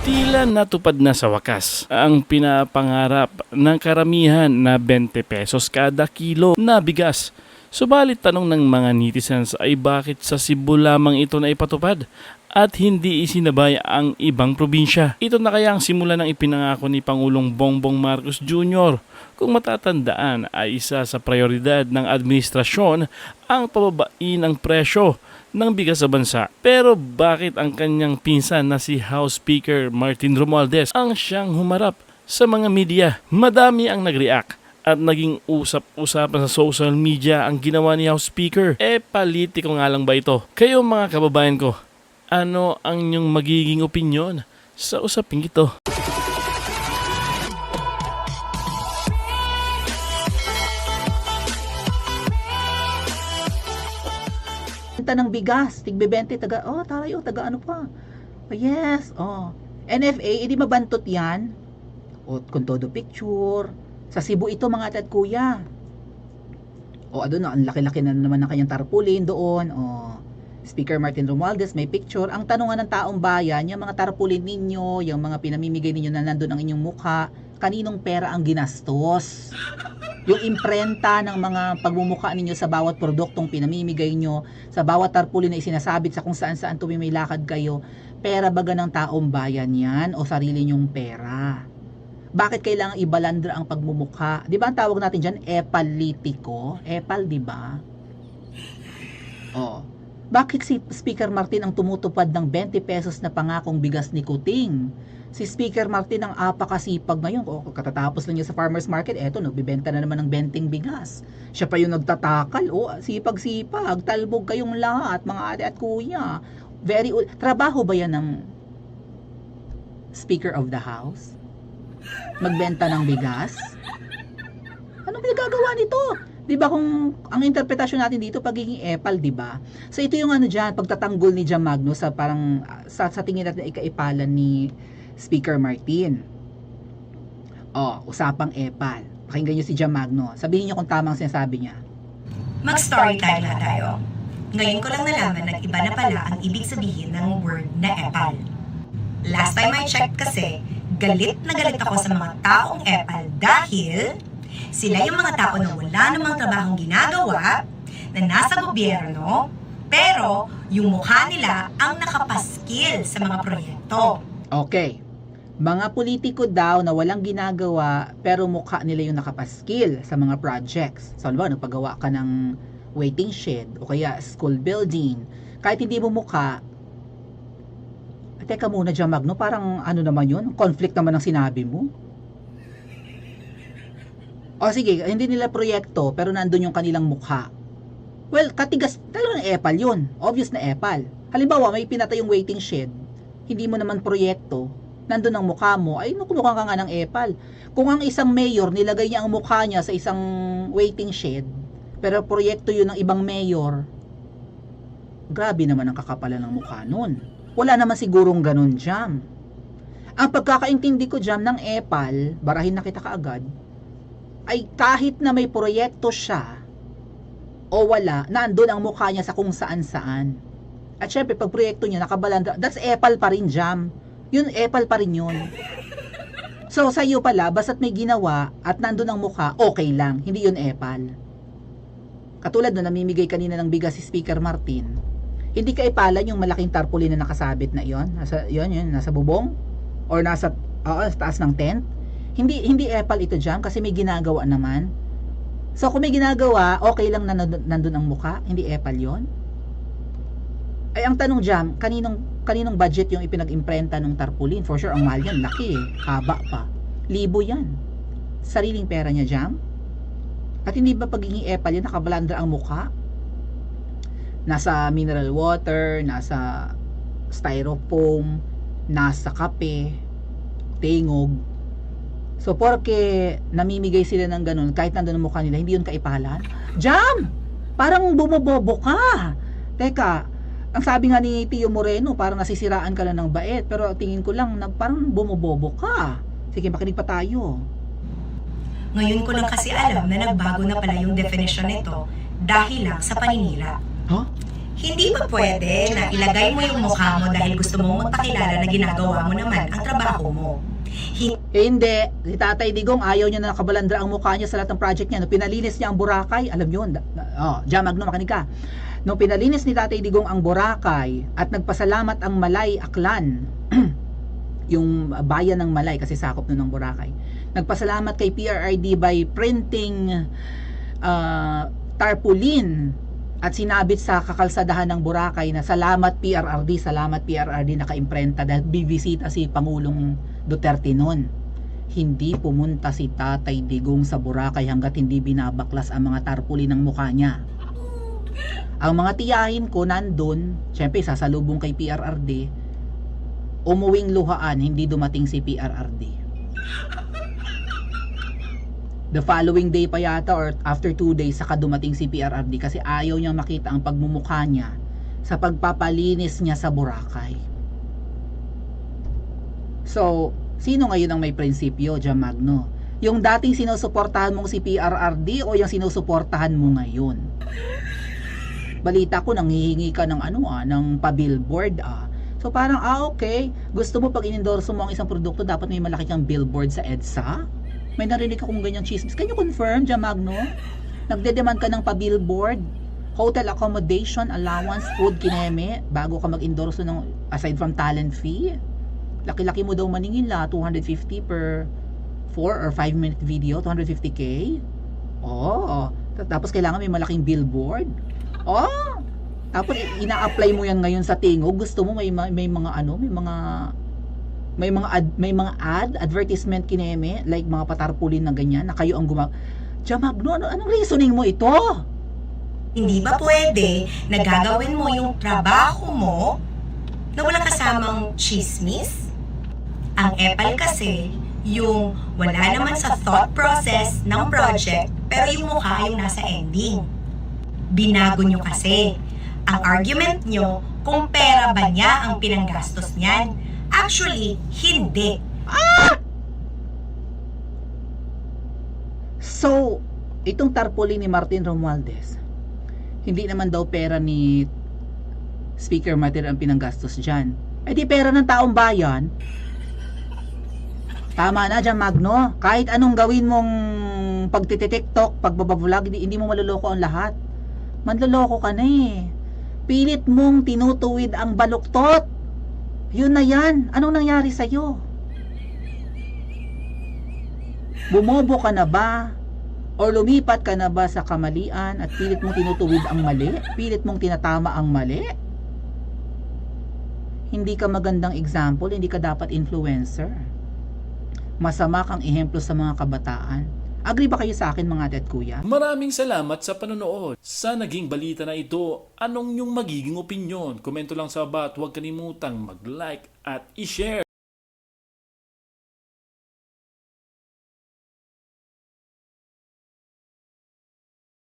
Tila natupad na sa wakas ang pinapangarap ng karamihan na 20 pesos kada kilo na bigas. Subalit tanong ng mga netizens ay bakit sa Cebu lamang ito na ipatupad at hindi isinabay ang ibang probinsya. Ito na kaya ang simula ng ipinangako ni Pangulong Bongbong Marcos Jr. Kung matatandaan ay isa sa prioridad ng administrasyon ang pababain ng presyo ng bigas sa bansa. Pero bakit ang kanyang pinsan na si House Speaker Martin Romualdez ang siyang humarap sa mga media? Madami ang nag-react at naging usap-usapan sa social media ang ginawa ni House Speaker. Politiko nga lang ba ito? Kayo mga kababayan ko, ano ang inyong magiging opinyon sa usaping ito? Ng bigas, tig-20, taga ano pa. Yes, NFA, hindi mabantot yan. Kung todo picture. Sa Cebu ito mga ate at kuya. Ang laki-laki na naman ng kanyang tarpaulin doon. Speaker Martin Romualdez, may picture. Ang tanungan ng taong bayan, yung mga tarpaulin ninyo, yung mga pinamimigay ninyo na nandun ang inyong mukha, kaninong pera ang ginastos? Yung imprenta ng mga pagmumukha ninyo sa bawat produktong pinamimigay nyo, sa bawat tarpaulin na isinasabit sa kung saan-saan tuwing may lakad kayo, pera baga ng taong bayan yan o sarili nyong pera? Bakit kailangan ibalandra ang pagmumukha? Di ba ang tawag natin dyan, epalitiko? Epal, di ba? Bakit si Speaker Martin ang tumutupad ng 20 pesos na pangakong bigas ni Kuting? Si Speaker Martin ang apakasipag ngayon. Katatapos lang niya sa farmer's market, nagbibenta na naman ng 20 bigas. Siya pa yung nagtatakal. Sipag-sipag, talbog kayong lahat, mga ate at kuya. Trabaho ba yan ng Speaker of the House? Magbenta ng bigas? Anong pinagagawa nito? Di ba kung ang interpretasyon natin dito pagiging epal, di ba? So ito yung diyan, pagtatanggol ni Jam Magno sa parang sa tingin natin ikaipalan ni Speaker Martin. Usapang epal. Pakinggan niyo si Jam Magno. Sabihin niyo kung tama ang sinasabi niya. Mag-story time na tayo. Ngayon ko lang nalaman na iba na pala ang ibig sabihin ng word na epal. Last time I checked kasi, galit na galit ako sa mga taong epal dahil sila yung mga tao na wala namang trabahong ginagawa, na nasa gobyerno, pero yung mukha nila ang nakapaskil sa mga proyekto. Okay. Mga politiko daw na walang ginagawa pero mukha nila yung nakapaskil sa mga projects. So, nagpagawa ka ng waiting shed o kaya school building. Kahit hindi mo mukha, teka muna Jam Magno, parang naman yun? Conflict naman ang sinabi mo. Sige, hindi nila proyekto pero nandun yung kanilang mukha. Well, katigas, talagang epal yun. Obvious na epal. Halimbawa, may pinatay yung waiting shed, hindi mo naman proyekto, nandun ang mukha mo, kumukha ka nga ng epal. Kung ang isang mayor, nilagay niya ang mukha niya sa isang waiting shed, pero proyekto yun ng ibang mayor, grabe naman ang kakapalan ng mukha nun. Wala naman sigurong ganun, Jam. Ang pagkakaintindi ko, Jam, ng epal, barahin na kita kaagad, ay kahit na may proyekto siya o wala, nandun ang mukha niya sa kung saan-saan. At syempre, pag proyekto niya nakabalanda, that's epal pa rin, Jam. Yun, epal pa rin yun. So, sa iyo pala, basta't may ginawa at nandun ang mukha, okay lang. Hindi yun epal. Katulad na namimigay kanina ng bigas si Speaker Martin, hindi ka epalan yung malaking tarpaulin na nakasabit na yon, nasa bubong or nasa taas ng tent. Hindi epal ito, Jam, kasi may ginagawa naman. So kung may ginagawa, okay lang na nandun ang mukha, hindi epal yon. Ay ang tanong, Jam, kaninong budget yung ipinag-imprenta ng tarpaulin? For sure, ang mahal yan, laki haba pa. Libo yan. Sariling pera niya, Jam. At hindi ba pagiging epal yan, nakabalandra ang mukha? Nasa mineral water, nasa styrofoam, nasa kape, tingog. So, porke namimigay sila ng ganun, kahit nandun ang mukha nila, hindi yun kaipalan? Jam! Parang bumobobo ka! Teka, ang sabi nga ni Tio Moreno, parang nasisiraan ka lang ng bait, pero tingin ko lang na parang bumobobo ka. Sige, makinig pa tayo. Ngayon ko lang kasi alam na nagbago na pala yung definition nito dahil lang sa paninira. Huh? Hindi ba pwede na ilagay mo yung mukha mo dahil gusto mong magpakilala na ginagawa mo naman ang trabaho mo? Hindi. Si Tatay Digong, ayaw niya na nakabalandra ang mukha niya sa lahat ng project niya. No, pinalinis niya ang Boracay, alam niyo, Jamagno, makinig ka. No, pinalinis ni Tatay Digong ang Boracay at nagpasalamat ang Malay Aklan, yung bayan ng Malay kasi sakop nun ng Boracay. Nagpasalamat kay PRRD by printing tarpaulin at sinabit sa kakalsadahan ng Boracay na salamat PRRD, naka-imprenta dahil bibisita si Pangulong Duterte noon. Hindi pumunta si Tatay Digong sa Boracay hanggat hindi binabaklas ang mga tarpaulin ng mukha niya. Ang mga tiyahin ko nandun, syempre sasalubong kay PRRD, umuwing luhaan, hindi dumating si PRRD. The following day pa yata or after 2 days saka dumating si PRRD kasi ayaw niyang makita ang pagmumukha niya sa pagpapalinis niya sa Boracay. So, sino ngayon ang may prinsipyo, Jamagno? Yung dating sinusuportahan mong si PRRD o yung sinusuportahan mo ngayon? Balita ko nanghihingi ka ng ng pa-billboard So parang okay, gusto mo pag inendorso mo ang isang produkto dapat may malaki kang billboard sa EDSA? May narinig akong ganyang chismis. Can you confirm, Jamagno? Nagde-demand ka ng pa-billboard, hotel accommodation, allowance, food, kineme, bago ka mag-endorso ng, aside from talent fee? Laki-laki mo daw maningin 250 per 4 or 5 minute video, 250k? Tapos kailangan may malaking billboard? Tapos ina-apply mo yan ngayon sa Tingog, gusto mo may mga advertisement kineme, like mga patarpulin na ganyan, na kayo ang Jamagno, anong reasoning mo ito? Hindi ba pwede na gagawin mo yung trabaho mo na walang kasamang chismis? Ang epal kasi, yung wala naman sa thought process ng project, pero yung mukha yung nasa ending. Binago nyo kasi. Ang argument nyo, kung pera ba niya ang pinanggastos niyan? Actually, hindi. So, itong tarpaulin ni Martin Romualdez, hindi naman daw pera ni Speaker Martin ang pinanggastos dyan. Di pera ng taong bayan. Tama na, Jamagno. Kahit anong gawin mong pagtititiktok, pagbabablog, hindi mo maluloko ang lahat. Manloloko ka na Pilit mong tinutuwid ang baluktot. Yun na yan. Anong nangyari sa'yo? Bumobo ka na ba? O lumipat ka na ba sa kamalian at pilit mong tinutuwid ang mali? Pilit mong tinatama ang mali? Hindi ka magandang example, hindi ka dapat influencer. Masama kang ehemplo sa mga kabataan. Agree ba kayo sa akin, mga ate at kuya? Maraming salamat sa panonood. Sa naging balita na ito, anong yung magiging opinyon? Komento lang sa baba at huwag kalimutang mag-like at i-share.